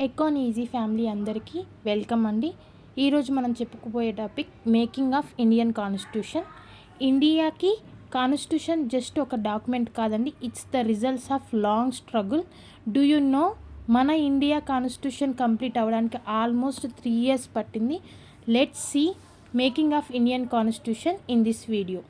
Akon easy family అందరికీ welcome అండి. ఈరోజు మనం చెప్పుకుపోయే topic making of Indian constitution. ఇండియాకి కాన్స్టిట్యూషన్ జస్ట్ ఒక డాక్యుమెంట్ కాదండి, it's the results of long struggle. Do you know మన ఇండియా కాన్స్టిట్యూషన్ కంప్లీట్ అవ్వడానికి ఆల్మోస్ట్ 3 years పట్టింది. Let's see making of Indian constitution in this video.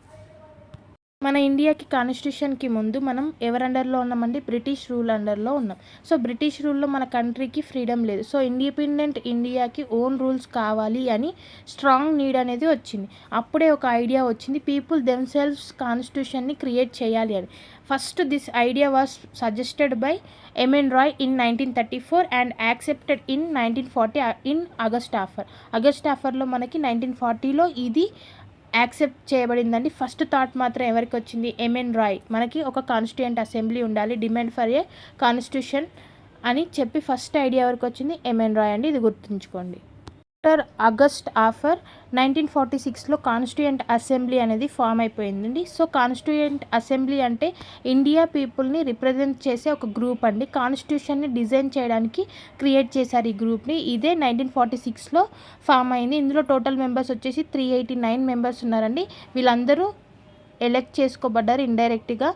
మన ఇండియాకి కాన్స్టిట్యూషన్కి ముందు మనం ఎవరి అండర్లో ఉన్నామండి? బ్రిటిష్ రూల్ అండర్లో ఉన్నాం. సో బ్రిటిష్ రూల్లో మన కంట్రీకి ఫ్రీడమ్ లేదు. సో ఇండిపెండెంట్ ఇండియాకి ఓన్ రూల్స్ కావాలి అని స్ట్రాంగ్ నీడ్ అనేది వచ్చింది. అప్పుడే ఒక ఐడియా వచ్చింది, పీపుల్ దెమ్సెల్వ్స్ కాన్స్టిట్యూషన్ని క్రియేట్ చేయాలి అని. First this idea was suggested by MN Roy in 1934 and accepted in 1940 in August ఆఫర్లో మనకి 1940లో ఇది యాక్సెప్ట్ చేయబడిందండి. ఫస్ట్ థాట్ మాత్రం ఎవరికి వచ్చింది? ఎంఎన్ రాయ్. మనకి ఒక కాన్స్టిట్యూయెంట్ అసెంబ్లీ ఉండాలి, డిమాండ్ ఫర్ ఏ కాన్స్టిట్యూషన్ అని చెప్పి ఫస్ట్ ఐడియా ఎవరికి వచ్చింది? ఎంఎన్ రాయ్ అండి. ఇది గుర్తుంచుకోండి. ఆఫ్టర్ అగస్ట్ ఆఫర్ 1946లో కాన్స్టిట్యూయెంట్ అసెంబ్లీ అనేది ఫామ్ అయిపోయిందండి. సో కాన్స్టిట్యూయెంట్ అసెంబ్లీ అంటే ఇండియా పీపుల్ని రిప్రజెంట్ చేసే ఒక గ్రూప్ అండి. కాన్స్టిట్యూషన్ని డిజైన్ చేయడానికి క్రియేట్ చేశారు ఈ గ్రూప్ని. ఇదే 1946లో ఫామ్ అయింది. ఇందులో టోటల్ మెంబర్స్ వచ్చేసి 389 మెంబర్స్ ఉన్నారండి. వీళ్ళందరూ ఎలెక్ట్ చేసుకోబడ్డారు ఇండైరెక్ట్గా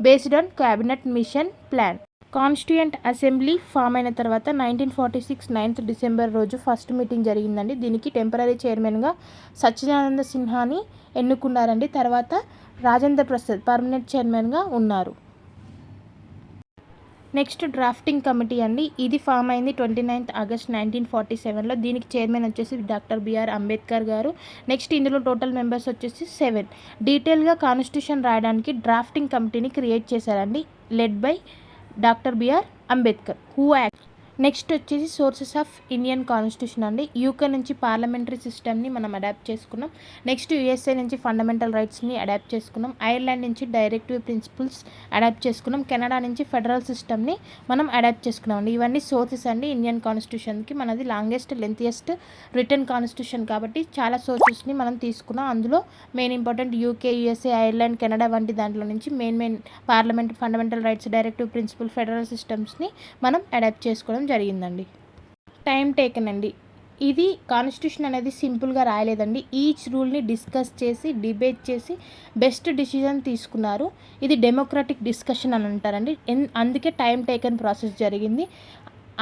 based on cabinet mission plan. Constituent assembly form అయిన తర్వాత 1946 9th December రోజు ఫస్ట్ మీటింగ్ జరిగిందండి. దీనికి టెంపరీ చైర్మన్గా సచ్చిదానంద సిన్హాని ఎన్నుకున్నారండి. తర్వాత రాజేంద్ర ప్రసాద్ పర్మనెంట్ చైర్మన్గా ఉన్నారు. నెక్స్ట్ డ్రాఫ్టింగ్ కమిటీ అండి. ఇది ఫామ్ అయింది 29th August 1947లో. దీనికి చైర్మన్ వచ్చేసి డాక్టర్ బిఆర్ అంబేద్కర్ గారు. నెక్స్ట్ ఇందులో టోటల్ మెంబర్స్ వచ్చేసి 7. డీటెయిల్గా కాన్స్టిట్యూషన్ రాయడానికి డ్రాఫ్టింగ్ కమిటీని క్రియేట్ చేశారండి, led by doctor BR Ambedkar who act. Next వచ్చేసి సోర్సెస్ ఆఫ్ ఇండియన్ కాన్స్టిట్యూషన్ అండి. యూకే నుంచి పార్లమెంటరీ సిస్టమ్ని మనం అడాప్ట్ చేసుకున్నాం. నెక్స్ట్ యుఎస్ఏ నుంచి ఫండమెంటల్ రైట్స్ని అడాప్ట్ చేసుకున్నాం. ఐర్లాండ్ నుంచి డైరెక్టివ్ ప్రిన్సిపల్స్ అడాప్ట్ చేసుకున్నాం. కెనడా నుంచి ఫెడరల్ సిస్టమ్ని మనం అడాప్ట్ చేసుకున్నాం అండి. ఇవన్నీ సోర్సెస్ అండి ఇండియన్ కాన్స్టిట్యూషన్కి. మనది లాంగెస్ట్ లెంతియెస్ట్ రిటర్న్ కాన్స్టిట్యూషన్ కాబట్టి చాలా సోర్సెస్ని మనం తీసుకున్నాం. అందులో main important UK, USA, Ireland, Canada వంటి దాంట్లో నుంచి main parliament, fundamental rights, directive principle, federal సిస్టమ్స్ని మనం అడాప్ట్ చేసుకోవడం జరిగిందండి. టైం టేకన్ అండి. ఇది కాన్స్టిట్యూషన్ అనేది సింపుల్గా రాయలేదండి. ఈచ్ రూల్ని డిస్కస్ చేసి డిబేట్ చేసి బెస్ట్ డిసిజన్ తీసుకున్నారు. ఇది డెమోక్రటిక్ డిస్కషన్ అని అంటారండి. అందుకే టైం టేకన్ ప్రాసెస్ జరిగింది.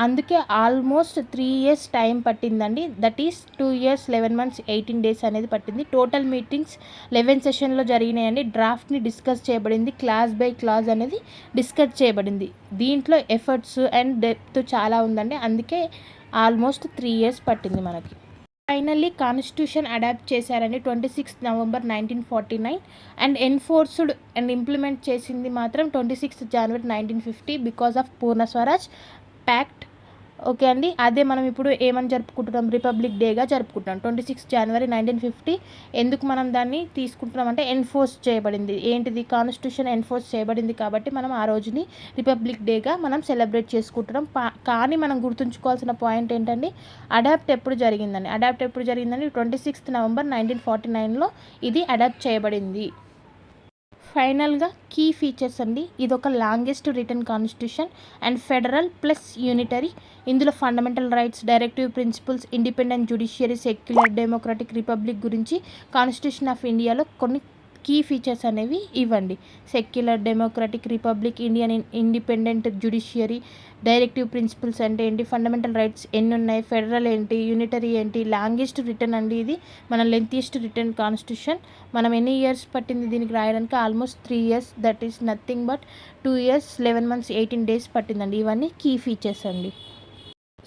అందుకే ఆల్మోస్ట్ 3 years టైం పట్టిందండి. That is 2 years 11 months 18 days అనేది పట్టింది. టోటల్ మీటింగ్స్ 11 సెషన్లో జరిగినాయండి. డ్రాఫ్ట్ని డిస్కస్ చేయబడింది, క్లాస్ బై క్లాస్ అనేది డిస్కస్ చేయబడింది. దీంట్లో ఎఫర్ట్స్ అండ్ డెప్త్ చాలా ఉందండి. అందుకే ఆల్మోస్ట్ 3 years పట్టింది మనకి. ఫైనల్లీ కాన్స్టిట్యూషన్ అడాప్ట్ చేశారండి 26th November 1949 and enforced and implement చేసింది మాత్రం 26th January 1950 because of Purna Swaraj pact. Okay అండి. అదే మనం ఇప్పుడు ఏమని జరుపుకుంటున్నాం? రిపబ్లిక్ డేగా జరుపుకుంటున్నాం 26th January 1950. ఎందుకు మనం దాన్ని తీసుకుంటున్నాం అంటే ఎన్ఫోర్స్ చేయబడింది. ఏంటిది? కాన్స్టిట్యూషన్ ఎన్ఫోర్స్ చేయబడింది కాబట్టి మనం ఆ రోజుని రిపబ్లిక్ డేగా మనం సెలబ్రేట్ చేసుకుంటున్నాం. కానీ మనం గుర్తుంచుకోవాల్సిన పాయింట్ ఏంటండి? అడాప్ట్ ఎప్పుడు జరిగిందండి? 26th November 1949లో ఇది అడాప్ట్ చేయబడింది. ఫైనల్గా కీ ఫీచర్స్ అండి. ఇది ఒక longest written constitution and federal plus unitary. ఇందులో fundamental rights, directive principles, independent judiciary, secular democratic republic గురించి కాన్స్టిట్యూషన్ ఆఫ్ ఇండియాలో కొన్ని కీ ఫీచర్స్ అనేవి ఇవ్వండి. Secular democratic republic, Indian independent judiciary, directive principles అంటే ఏంటి, ఫండమెంటల్ రైట్స్ ఎన్ని ఉన్నాయి, ఫెడరల్ ఏంటి, యూనిటరీ ఏంటి, లాంగెస్ట్ రిటర్న్ అండి. ఇది మన లెంతియెస్ట్ రిటర్న్ కాన్స్టిట్యూషన్. మనం ఎన్ని ఇయర్స్ పట్టింది దీనికి రాయడానికి? Almost 3 years. That is nothing but 2 years 11 months 18 days పట్టిందండి. ఇవన్నీ కీ ఫీచర్స్ అండి.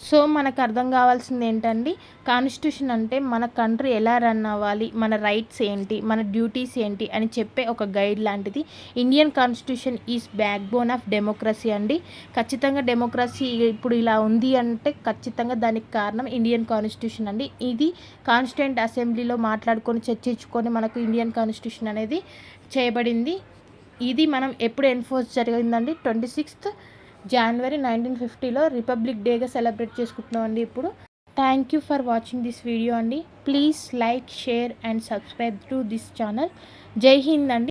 సో మనకు అర్థం కావాల్సింది ఏంటండి? కాన్స్టిట్యూషన్ అంటే మన కంట్రీ ఎలా రన్ అవ్వాలి, మన రైట్స్ ఏంటి, మన డ్యూటీస్ ఏంటి అని చెప్పే ఒక గైడ్ లాంటిది. Indian constitution is back bone of democracy అండి. ఖచ్చితంగా డెమోక్రసీ ఇప్పుడు ఇలా ఉంది అంటే ఖచ్చితంగా దానికి కారణం ఇండియన్ కాన్స్టిట్యూషన్ అండి. ఇది కాన్స్టిట్యూయెంట్ అసెంబ్లీలో మాట్లాడుకొని చర్చించుకొని మనకు ఇండియన్ కాన్స్టిట్యూషన్ అనేది చేయబడింది. ఇది మనం ఎప్పుడు ఎన్ఫోర్స్ జరిగిందండి? 26th January 1950లో రిపబ్లిక్ డేగా సెలబ్రేట్ చేసుకుంటున్నాం అండి ఇప్పుడు. Thank you for watching this video అండి. Please like, share and subscribe to this channel. జై హింద్ అండి.